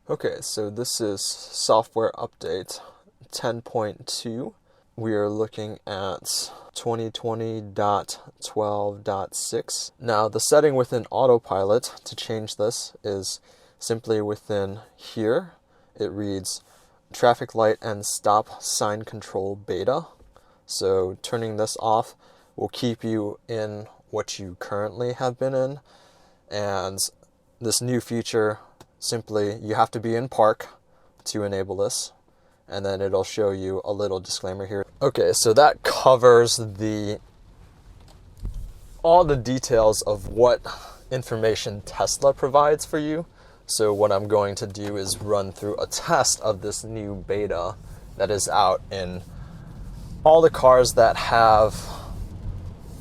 Okay, so this is software update 10.2. We are looking at 2020.12.6. Now, the setting within Autopilot to change this is simply within here. It reads traffic light and stop sign control beta. So turning this off will keep you in what you currently have been in. And this new feature, simply you have to be in park to enable this, and then it'll show you a little disclaimer here. Okay, so that covers all the details of what information Tesla provides for you. So what I'm going to do is run through a test of this new beta that is out in all the cars that have,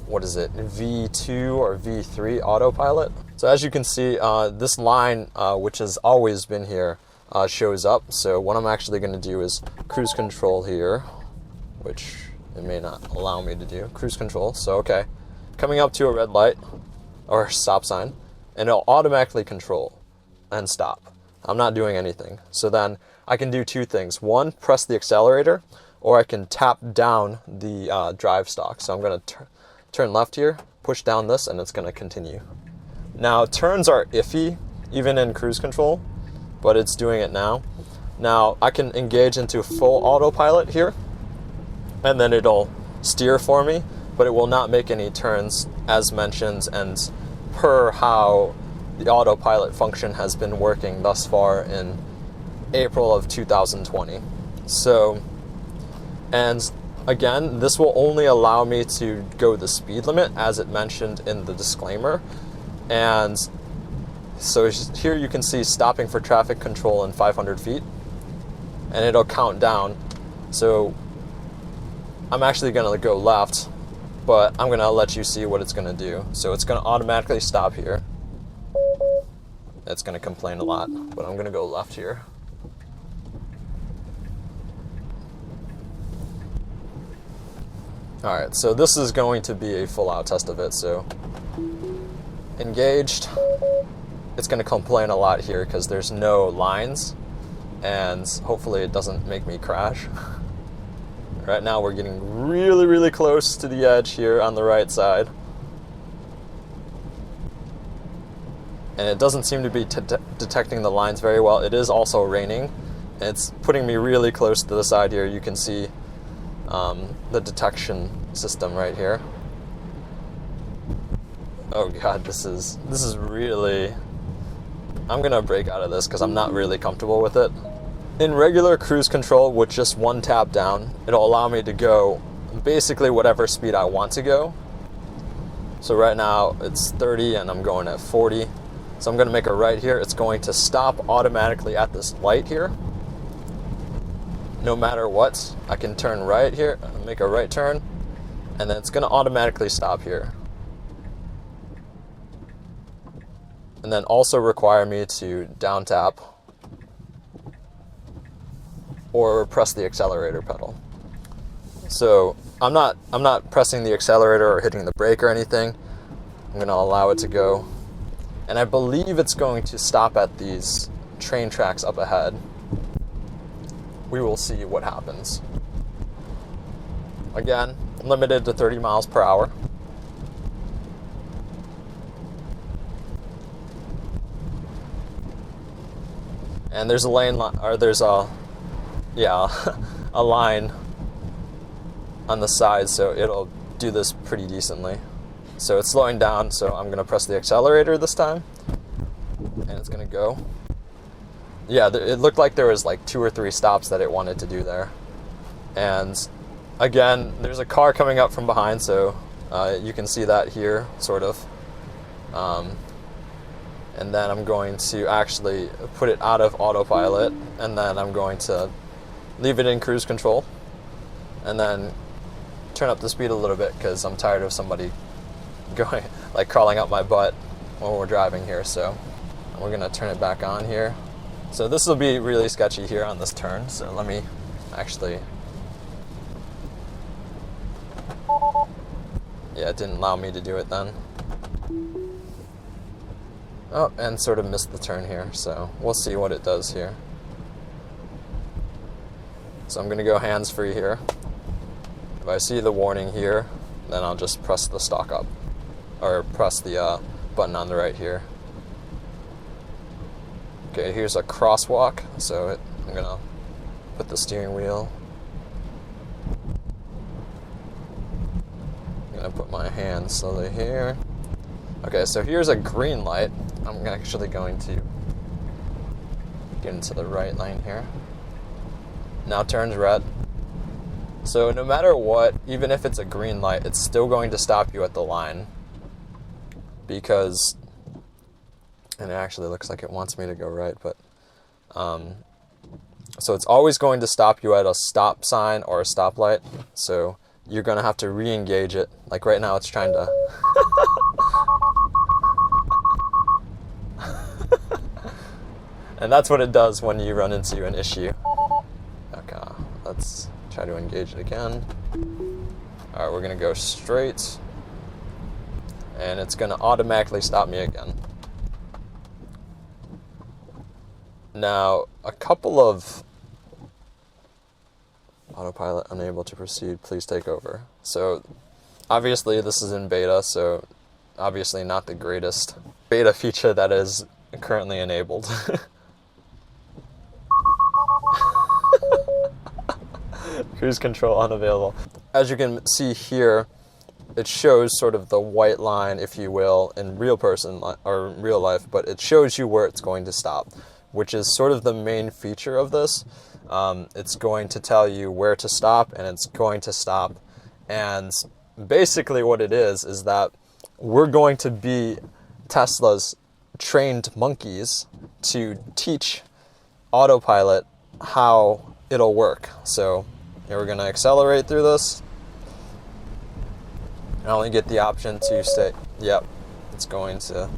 what is it, V2 or V3 Autopilot. So as you can see, this line, which has always been here, shows up. So what I'm actually going to do is cruise control here, which it may not allow me to do. Cruise control. So, okay, coming up to a red light or stop sign, and it'll automatically control and stop. I'm not doing anything. So then I can do two things. One, press the accelerator, or I can tap down the drive stalk. So I'm going to turn left here, push down this, and it's going to continue. Now, turns are iffy, even in cruise control, but it's doing it now. Now, I can engage into full autopilot here, and then it'll steer for me, but it will not make any turns as mentioned and per how the autopilot function has been working thus far in April of 2020. So, and again, this will only allow me to go the speed limit as it mentioned in the disclaimer. And so here you can see stopping for traffic control in 500 feet, and it'll count down. So I'm actually going to go left, but I'm going to let you see what it's going to do. So it's going to automatically stop here. It's going to complain a lot, but I'm going to go left here. Alright, so this is going to be a full out test of it. So engaged, it's going to complain a lot here because there's no lines, and hopefully it doesn't make me crash. Right now we're getting really, really close to the edge here on the right side, and it doesn't seem to be detecting the lines very well. It is also raining. It's putting me really close to the side here. You can see the detection system right here. Oh god, this is really, I'm gonna break out of this because I'm not really comfortable with it. In regular cruise control with just one tap down, it'll allow me to go basically whatever speed I want to go. So right now it's 30 and I'm going at 40. So I'm gonna make a right here. It's going to stop automatically at this light here. No matter what, I can turn right here, make a right turn, and then it's gonna automatically stop here. And then also require me to down tap or press the accelerator pedal. So I'm not pressing the accelerator or hitting the brake or anything. I'm gonna allow it to go. And I believe it's going to stop at these train tracks up ahead. We will see what happens. Again, limited to 30 miles per hour. And there's a lane, or there's a line on the side, so it'll do this pretty decently. So it's slowing down, so I'm gonna press the accelerator this time, and it's gonna go. Yeah, it looked like there was like 2 or 3 stops that it wanted to do there. And again, there's a car coming up from behind, so you can see that here, sort of. And then I'm going to actually put it out of autopilot, and then I'm going to leave it in cruise control, and then turn up the speed a little bit because I'm tired of somebody going, like, crawling up my butt when we're driving here. So we're gonna turn it back on here. So this will be really sketchy here on this turn, so let me actually, yeah, it didn't allow me to do it then. Oh, and sort of missed the turn here, so we'll see what it does here. So I'm going to go hands-free here. If I see the warning here, then I'll just press the stalk up, or press the button on the right here. Okay, here's a crosswalk, so I'm going to put the steering wheel. I'm going to put my hand slowly here. Okay, so here's a green light. I'm actually going to get into the right lane here. Now turns red. So no matter what, even if it's a green light, it's still going to stop you at the line. Because, and it actually looks like it wants me to go right, but, so it's always going to stop you at a stop sign or a stoplight. So you're going to have to re-engage it. Like right now it's trying to... And that's what it does when you run into an issue. Okay, let's try to engage it again. Alright, we're going to go straight. And it's going to automatically stop me again. Now, a couple of... Autopilot unable to proceed, please take over. So, obviously this is in beta, so obviously not the greatest beta feature that is currently enabled. Cruise control unavailable. As you can see here, it shows sort of the white line, if you will, in real life, but it shows you where it's going to stop, which is sort of the main feature of this. It's going to tell you where to stop, and it's going to stop. And basically what it is that we're going to be Tesla's trained monkeys to teach Autopilot how it'll work. So here we're going to accelerate through this. I only get the option to say, yep, it's going to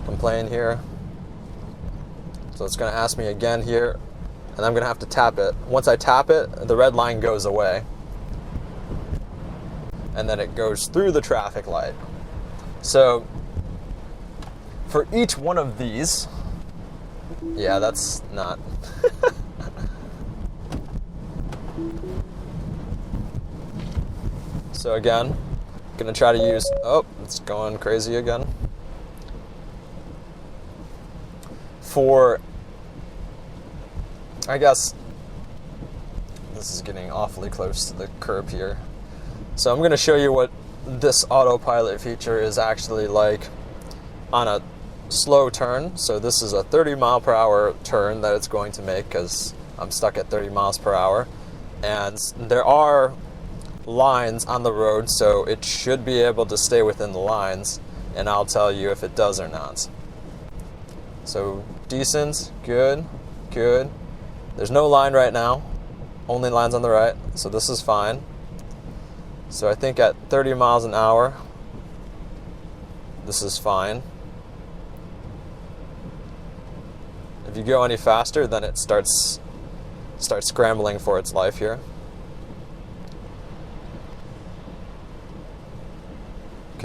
complain here. So it's going to ask me again here, and I'm going to have to tap it. Once I tap it, the red line goes away. And then it goes through the traffic light. So for each one of these, yeah, that's not... So again, gonna try to use, oh, it's going crazy again. For, I guess, this is getting awfully close to the curb here. So I'm gonna show you what this autopilot feature is actually like on a slow turn. So this is a 30 mile per hour turn that it's going to make because I'm stuck at 30 miles per hour. And there are lines on the road, so it should be able to stay within the lines, and I'll tell you if it does or not. So decent, good, good. There's no line right now, only lines on the right, so this is fine. So I think at 30 miles an hour, this is fine. If you go any faster, then it starts scrambling for its life here.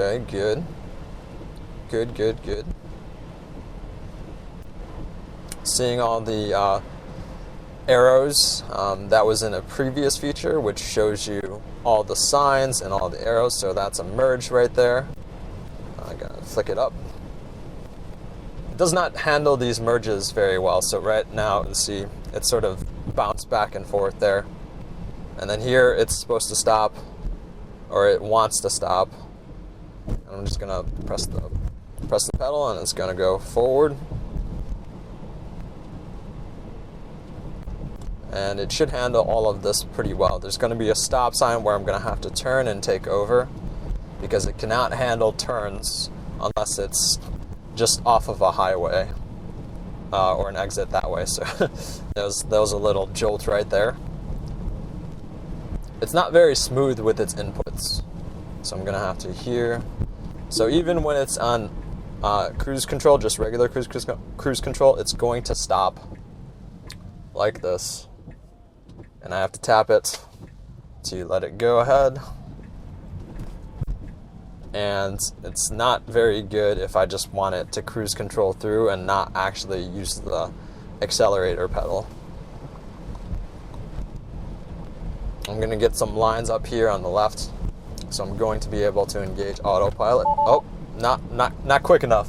Okay, good. Good, good, good. Seeing all the arrows, that was in a previous feature, which shows you all the signs and all the arrows, so that's a merge right there. I gotta flick it up. It does not handle these merges very well, so right now, you see, it's sort of bounced back and forth there. And then here, it's supposed to stop, or it wants to stop. I'm just gonna press the pedal, and it's gonna go forward. And it should handle all of this pretty well. There's gonna be a stop sign where I'm gonna have to turn and take over because it cannot handle turns unless it's just off of a highway or an exit that way. So that was a little jolt right there. It's not very smooth with its inputs, so I'm gonna have to here. So even when it's on cruise control, just regular cruise control, it's going to stop like this. And I have to tap it to let it go ahead. and it's not very good if I just want it to cruise control through and not actually use the accelerator pedal. I'm going to get some lines up here on the left, so I'm going to be able to engage autopilot. Oh, not quick enough.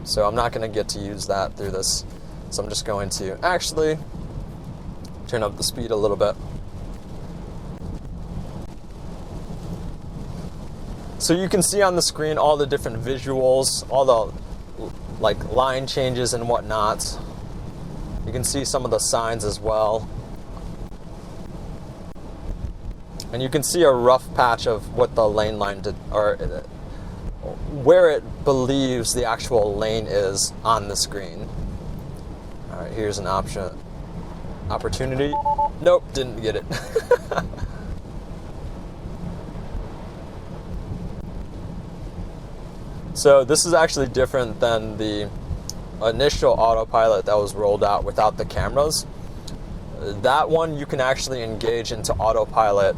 So I'm not going to get to use that through this. So I'm just going to actually turn up the speed a little bit. So you can see on the screen all the different visuals, all the like line changes and whatnot. You can see some of the signs as well. And you can see a rough patch of what the lane line did, or where it believes the actual lane is on the screen. All right, here's an opportunity. Nope, didn't get it. So this is actually different than the initial autopilot that was rolled out without the cameras. That one you can actually engage into autopilot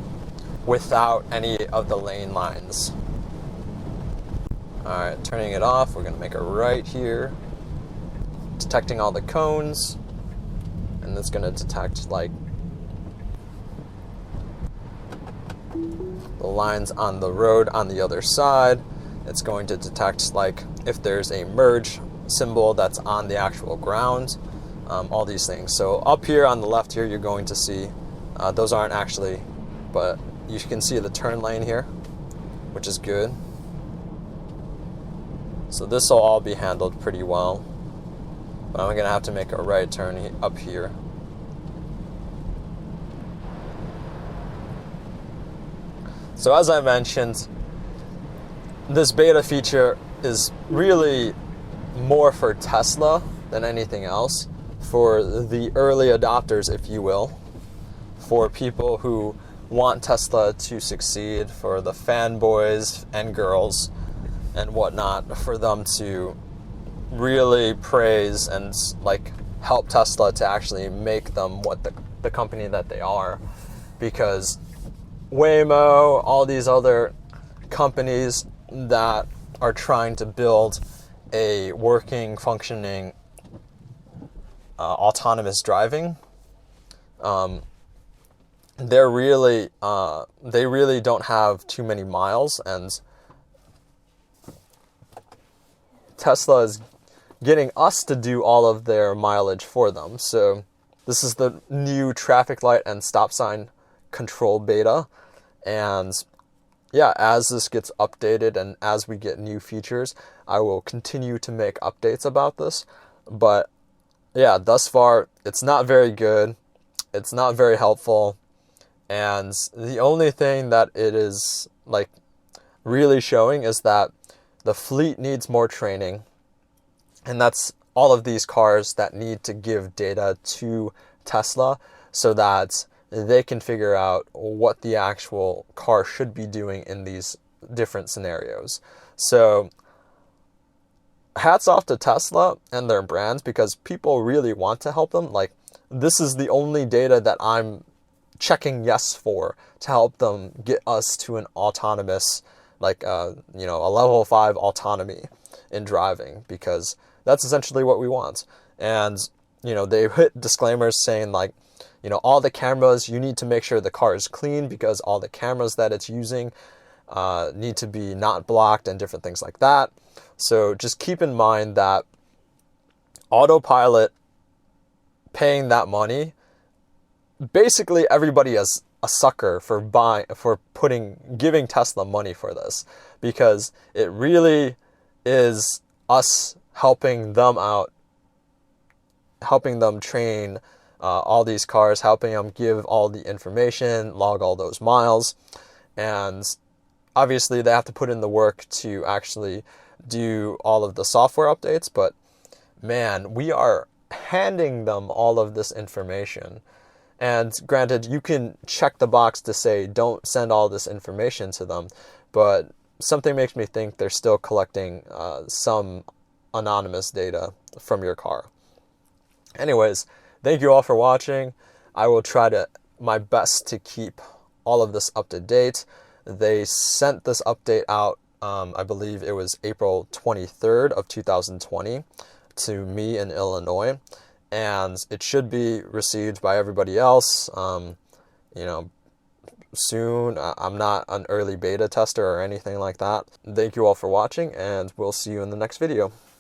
without any of the lane lines. Alright, turning it off, we're going to make a right here, detecting all the cones, and it's going to detect like the lines on the road on the other side. It's going to detect like if there's a merge symbol that's on the actual ground, all these things. So up here on the left here, you're going to see, those aren't actually, but you can see the turn lane here, which is good. So this will all be handled pretty well. But I'm going to have to make a right turn up here. So as I mentioned, this beta feature is really more for Tesla than anything else, for the early adopters, if you will, for people who want Tesla to succeed, for the fanboys and girls and whatnot, for them to really praise and like help Tesla to actually make them what the company that they are. Because Waymo, all these other companies that are trying to build a working, functioning autonomous driving, they really don't have too many miles, and Tesla is getting us to do all of their mileage for them. So this is the new traffic light and stop sign control beta, and yeah, as this gets updated and as we get new features, I will continue to make updates about this. But yeah, thus far, it's not very good. It's not very helpful. And the only thing that it is like really showing is that the fleet needs more training. And that's all of these cars that need to give data to Tesla so that they can figure out what the actual car should be doing in these different scenarios. So hats off to Tesla and their brands, because people really want to help them. Like, this is the only data that I'm checking yes for to help them get us to an autonomous, like, a level 5 autonomy in driving, because that's essentially what we want. And, they hit disclaimers saying like, all the cameras, you need to make sure the car is clean, because all the cameras that it's using need to be not blocked and different things like that. So just keep in mind that Autopilot paying that money, basically everybody is a sucker for giving Tesla money for this, because it really is us helping them out, helping them train all these cars, helping them give all the information, log all those miles. And obviously they have to put in the work to actually do all of the software updates, but man, we are handing them all of this information. And granted, you can check the box to say don't send all this information to them, but something makes me think they're still collecting some anonymous data from your car. Anyways, thank you all for watching. I will try my best to keep all of this up to date. They sent this update out I believe it was April 23rd of 2020 to me in Illinois, and it should be received by everybody else, you know, soon. I'm not an early beta tester or anything like that. Thank you all for watching, and we'll see you in the next video.